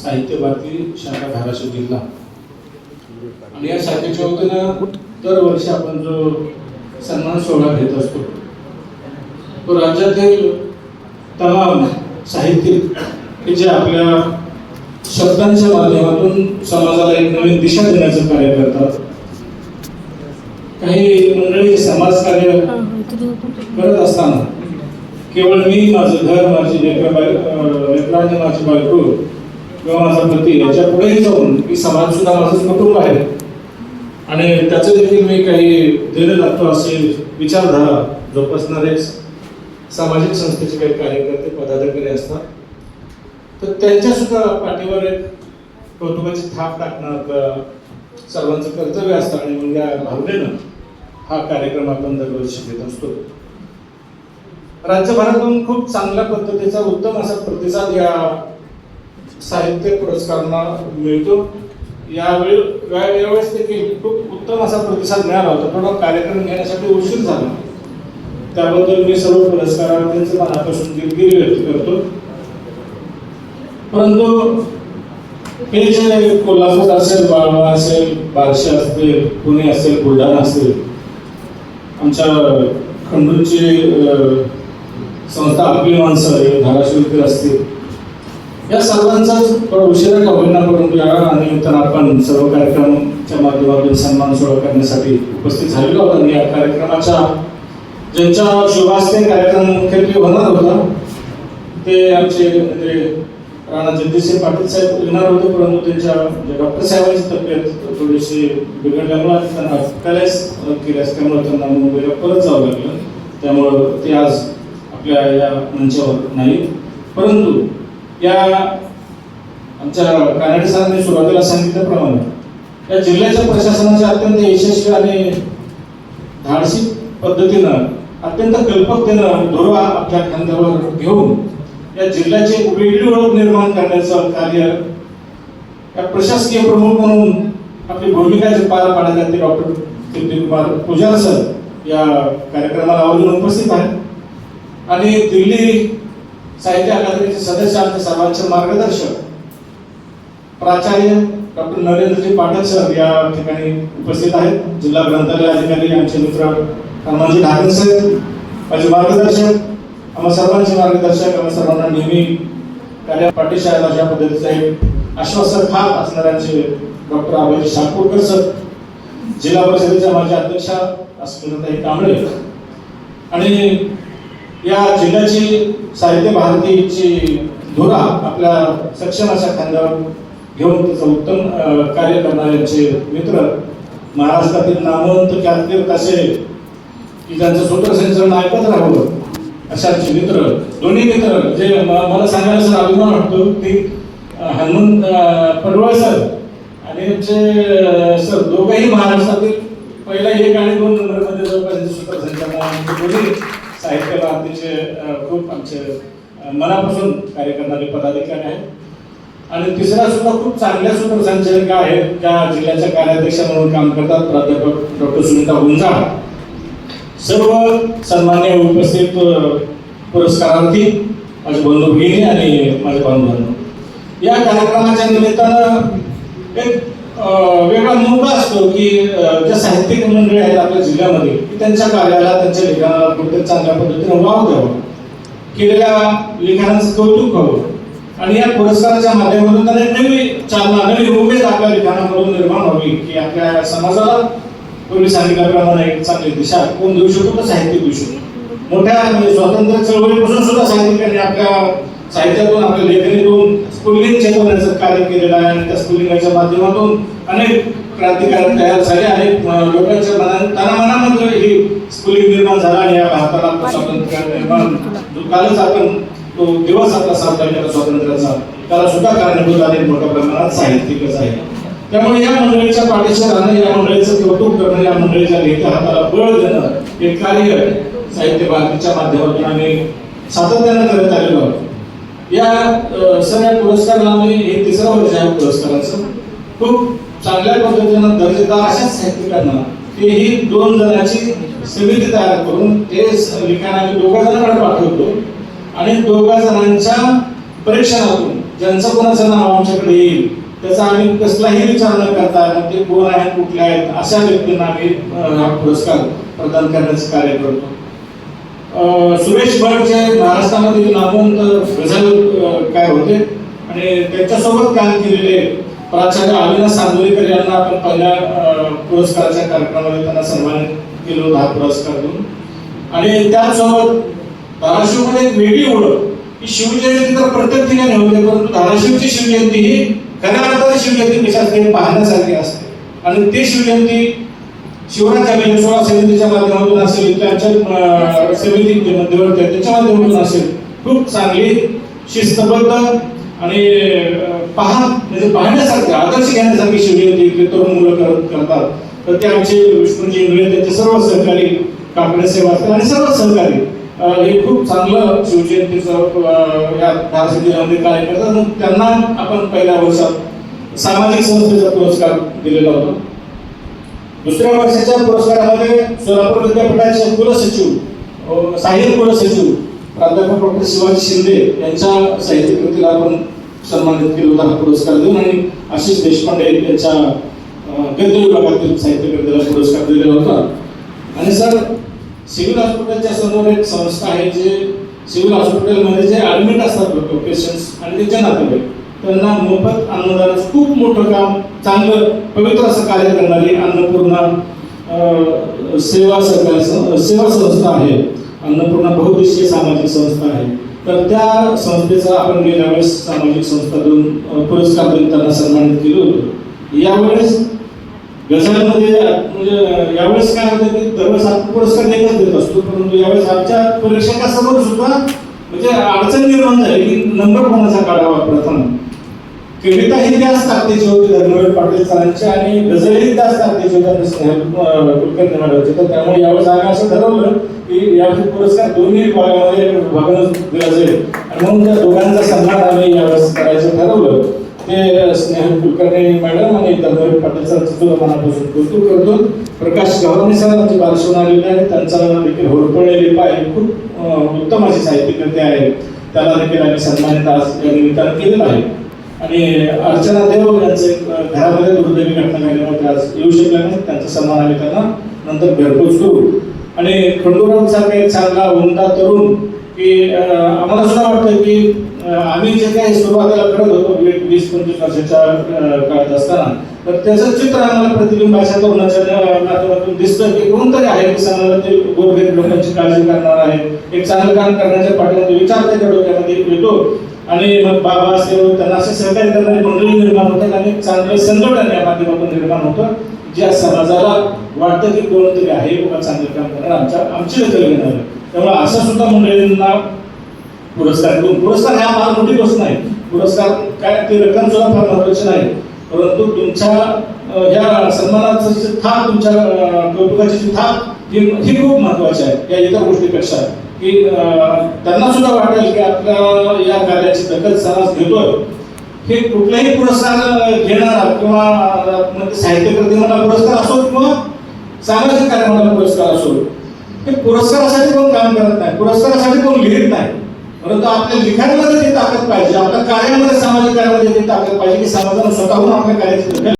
साहित्य भारती शाखा धाराशिव जिल्हा आणि या शाखेच्या वतीनं दरवर्षी आपण जो सन्मान सोहळा घेत असतो तो राज्यातील तमाम साहित्यिक हे जे आपल्या शब्दांच्या माध्यमातून समाजाला एक नवीन दिशा देण्याचं कार्य करतात. काही मंडळी समाजकार्य करत असताना केवळ मी, माझं घर, माझी लेकरं आणि माझी बायको किंवा माझा पती याच्या पुढेही जाऊन मी समाज सुद्धा माझंच कुटुंब आहे आणि त्याचं देखील मी काही देणं लागतो असे विचारधारा जोपासणारे सामाजिक संस्थेचे काही कार्यकर्ते पदाधिकारी असतात. तर त्यांच्या सुद्धा पाठीवर एक कौतुकाची थाप टाकणं सर्वांचं कर्तव्य असतं आणि मग या भावनेनं हा कार्यक्रम आपण दरवर्षी घेत असतो. राज्यभरातून खूप चांगल्या पद्धतीचा उत्तम असा प्रतिसाद या साहित्य पुरस्कारांना मिळतो. यावेळेस देखील खूप उत्तम असा प्रतिसाद मिळाला होता. थोडा कार्यक्रम घेण्यासाठी उशीर झाला, त्याबद्दल मी सर्व पुरस्कारार्थींचे मनापासून दिलगिरी व्यक्त करतो. परंतु हे जे कोल्हापूर असेल, बाळवा असेल, बार्शी असेल, पुणे असेल, बुलढाणा असेल, आमच्या खंडूंची संस्था आपली माणसं धाराशिवकर असतील, या सर्वांचा थोडा उशिरा का होईना परंतु या निमित्तानं आपण सर्व कार्यक्रमाच्या माध्यमातून सन्मान सोहळा करण्यासाठी उपस्थित झालेलो आहोत. आणि या कार्यक्रमाच्या ज्यांच्या शुभास्ते कार्यक्रम मुख्यत्वे होणार होता ते आमचे राणा जगदीश पाटील साहेब येणार होते, परंतु त्यांच्या डॉक्टर साहेबांची तब्येत थोडीशी बिघडल्यामुळे त्यांना हॉस्पिटलाइज केल्यास त्यामुळे त्यांना मुंबईला परत जावं लागलं. त्यामुळं ते आज आपल्या या मंचावर नाही. परंतु या आमच्या कानडे सरांनी सुरुवातीला सांगितल्याप्रमाणे या जिल्ह्याच्या प्रशासनाच्या अत्यंत यशस्वी आणि धाडसी पद्धतीनं अत्यंत कल्पकतेनं धोरण आपल्या खांद्यावर घेऊन या जिल्ह्याची एक वेगळी ओळख निर्माण करण्याचं कार्य या प्रशासकीय प्रमुख म्हणून आपली भूमिका जी पार पाडत ते डॉक्टर कीर्तिकुमार पुजारी सर या कार्यक्रमाला आवर्जून उपस्थित आहेत. आणि दिल्ली साहित्य अकादमीचे सदस्य आमच्या सर्वांचे मार्गदर्शक प्राचार्य डॉक्टर नरेंद्रजी पाठक सर या ठिकाणी उपस्थित आहेत. जिल्हा ग्रंथालय अधिकारी आमचे मित्र हनुमानजी ढाकण साहेब माझे मार्गदर्शक, आम्हा सर्वांचे मार्गदर्शक, आम्हा सर्वांना नेहमी कार्य पाठीशी आहेत अशा पद्धतीचा एक आश्वासक हात असणाऱ्यांचे डॉक्टर अभय शापूरकर सर, जिल्हा परिषदेच्या माझ्या अध्यक्षा अस्मिताताई कांबळे आणि या जिल्ह्याची साहित्य भारतीची धुरा आपल्या सक्षम अशा खांद्यावर घेऊन त्याचं उत्तम कार्य करणाऱ्यांचे मित्र, महाराष्ट्रातील नामवंत ख्यातनीर असे की ज्यांचं सूत्रसंचलन ऐकत राहावं अशाचे मित्र, दोन्ही मित्र जे मला सांगायला सर अभिमान वाटतो की हनुमंत पडवळ सर आणि आमचे सर दोघंही महाराष्ट्रातील पहिला 1 आणि 2 नंबरमध्ये जवळपास सूत्रसंचलन दोन्ही साहित्य भारतीचे खूप आमचे मनापासून कार्य करणारे पदाधिकारी आहेत. आणि तिसरा सुद्धा खूप चांगल्या सूत्रसंचालिका आहेत ज्या जिल्ह्याच्या कार्याध्यक्ष म्हणून काम करतात, प्राध्यापक डॉक्टर सुनीता गुंजाळ. सर्व सन्मान्य उपस्थित पुरस्कारार्थी माझे बंधू भगिनी आणि माझे बांधवांनो, या कार्यक्रमाच्या निमित्तानं एक वेगळा मोका असतो की ज्या साहित्यिक मंडळी आहेत आपल्या जिल्ह्यामध्ये की त्यांच्या कार्याला, त्यांच्या लिखाणाला कुठे चांगल्या पद्धतीने वाव द्यावा, केलेल्या लिखाणाचं कौतुक व्हावं आणि या पुरस्काराच्या माध्यमातून त्यांना नवी चालना, नवी उमेद आपल्या लिखाणामधून निर्माण व्हावी की आपल्या समाजाला पूर्वी सांगितल्याप्रमाणे एक चांगली दिशा कोण देऊ शकतो तर साहित्य देऊ शकतो. मोठ्या स्वातंत्र्य चळवळीपासून सुद्धा साहित्यिकांनी आपल्या साहित्यातून, आपल्या लेखणीतून स्फुल्लिंग चेतवण्याचं कार्य केलेलं आहे आणि त्या स्फुल्लिंगाच्या माध्यमातून अनेक क्रांतिकारक तयार झाले, अनेक लोकांच्या मनामध्ये ही स्फुल्लिंग निर्माण झाला आणि या भारताला स्वातंत्र्य निर्माण कालच आपण तो दिवस आपला साजरा केला स्वातंत्र्याचा, त्याला सुद्धा कारणीभूत अनेक मोठ्या प्रमाणात साहित्यिकच आहे. त्यामुळे या मंडळीच्या पाठीशी राहणं, या मंडळीचं कौतुक करणं, या मंडळीच्या लेखी हाताला बळ देणं हे कार्य साहित्य भारतीच्या माध्यमातून आम्ही सातत्यानं करत आलेलो आहोत. या सगळ्या पुरस्काराला आम्ही हे 3रं वर्ष आहे पुरस्काराचं. खूप चांगल्या पद्धतीनं दर्जेदार अशाच साहित्यिकांना ही 2 जणांची समिती तयार करून ते लिखाण आम्ही 2 जणांकडे पाठवतो आणि 2 जणांच्या परीक्षणातून ज्यांचं कोणाचं नाव आमच्याकडे येईल त्याचा आम्ही कसलाही विचार न करता मग ते कोण आहेत कुठले आहेत अशा व्यक्तींना आम्ही हा पुरस्कार प्रदान करण्याचे कार्य करतो. सुरेश भट जे महाराष्ट्रामधील नामवंत गझल काय होते आणि त्यांच्यासोबत काम केलेले प्राचार्य अविनाश सांगोलीकर यांना आपण पहिल्या पुरस्काराच्या कार्यक्रमामध्ये त्यांना सन्मानित केलं होतं हा पुरस्कार देऊन. आणि त्याचसोबत धाराशिवमध्ये एक वेगळी ओळख की शिवजयंती तर प्रत्येक ठिकाणी होते, परंतु धाराशिवची शिवजयंती ही खऱ्या अर्थाने शिवजयंती कशा असते पाहण्यासारखी असते. आणि ते शिवजयंती शिवराज सोळा समितीच्या माध्यमातून असेल, त्यांच्या समिती मध्यवर्ती त्याच्या माध्यमातून असेल, खूप चांगली शिस्तबद्ध आणि म्हणजे पाहण्यासारखी आदर्श घेण्यासारखी शिवजयंती इथले तरुण मुलं करतात. तर ते आमचे विष्णूजी इंगळे त्यांचे सर्व सहकारी काकडे सेवा असतील आणि सर्व सहकारी हे खूप चांगलं शिवजयंतीचं या धाराशिव जिल्ह्यामध्ये कार्य करतात. त्यांना आपण पहिल्या वर्षात सामाजिक संस्थेचा पुरस्कार दिलेला होता. दुसऱ्या वर्षाच्या पुरस्कारामध्ये सोलापूर विद्यापीठाचे कुलसचिव सहाय्यक कुलसचिव प्राध्यापक डॉक्टर शिवाजी शिंदे यांच्या साहित्य कृतीला आपण सन्मानित केलं होता हा पुरस्कार देऊन. आणि आशिष देशपांडे यांच्या गद्य विभागातील साहित्य कृतीला पुरस्कार दिलेला होता. आणि सर सिव्हिल हॉस्पिटलच्या समोर एक संस्था आहे जे सिव्हिल हॉस्पिटलमध्ये जे ॲडमिट असतात लोक पेशंट्स आणि त्यांच्या नातेवाईक त्यांना मोफत अन्नदानाचं खूप मोठं काम चांगलं पवित्र असं कार्य करणारी अन्नपूर्णा सेवा संस्था आहे. अन्नपूर्णा बहुउद्देशीय सामाजिक संस्था आहे. तर त्या संस्थेचा आपण गेल्या वेळेस सामाजिक संस्था देऊन पुरस्कार देऊन त्यांना सन्मानित केलं होतं. यावेळेस गझलमध्ये म्हणजे यावेळेस काय होतं की दरवेळेस आपण पुरस्कार देत असतो, परंतु यावेळेस आमच्या परीक्षकासमोर सुद्धा म्हणजे अडचण निर्माण झाली की नंबर कोणाचा काढावा. प्रथम कविता ही त्याच ताकदीची होती धर्मवीर पाटील सरांची आणि गझलही त्याच ताकदीची होती कुलकर्णी मॅडमची. तर त्यामुळे यावेळेस आम्ही असं ठरवलं की यावेळी पुरस्कार दोन्ही विभागामध्ये दिला जाईल आणि म्हणून त्या दोघांचा सन्मान आम्ही यावेळेस करायचं ठरवलं. ते स्नेहल कुलकर्णी मॅडम आणि धर्मवीर पाटील सरांचं सुद्धा मनापासून कौतुक करतो. प्रकाश गव्हाणे सर आमचे बालशिवून आलेले आहे, त्यांचा देखील होरपळे लिपा आहे, खूप उत्तम असे साहित्यकर्ते आहे, त्याला देखील आम्ही सन्मानित आज या निमित्तानं केलेला आहे. आणि अर्चना देव यांचे घरामध्ये दुर्दैवी घटना घडल्यामुळे ते आज येऊ शकले नाही, त्यांचा सन्मान आम्ही त्यांना नंतर घरपोच करू. आणि खंडूराव सारखा एक चांगला उमदा तरुण की आम्हाला सुद्धा वाटतं की आम्ही जे काही सुरुवातीला करत होतो 20-25 वर्षाच्या काळात असताना तर त्याचं चित्र आम्हाला प्रतिबिंब अशा तरुणाच्या माध्यमातून दिसतं की कोणतरी आहे की समाजाला ते गोरगरीब लोकांची काळजी करणार आहे, एक चांगलं काम करण्याच्या पाठीमागे विचार त्याच्या डोक्यामध्ये येतो. आणि मग बाबा असेल त्यांना असे सहकार्य करणारी मंडळी निर्माण होतात आणि चांगलं संघटन या माध्यमातून निर्माण होतं ज्या समाजाला वाटतं की कोणतरी आहे किंवा चांगलं काम करणार आमची दखल घेणार. त्यामुळे अशा सुद्धा मंडळींना पुरस्कार देऊन पुरस्कार हा फार मोठी गोष्ट नाही. पुरस्कार काय ती रक्कम सुद्धा फार महत्वाची नाही, परंतु तुमच्या या सन्मानाचं जी थाप तुमच्या कौतुकाची जी थाप ही खूप महत्वाची आहे या इतर गोष्टीपेक्षा. की त्यांना सुद्धा वाटेल की आपल्या या कार्याची दखल समाज घेतोय. हे कुठलाही पुरस्कार घेणारा किंवा साहित्यकृती मला पुरस्कार असो किंवा सामाजिक कार्याला पुरस्कार असो, हे पुरस्कारासाठी कोण काम करत नाही, पुरस्कारासाठी कोण लिहित नाही, परंतु आपल्या लिखाणामध्ये ती ताकद पाहिजे, आपल्या कार्यामध्ये सामाजिक कार्यामध्ये ती ताकद पाहिजे की समाजाला स्वतःहून आपल्या कार्याची दखल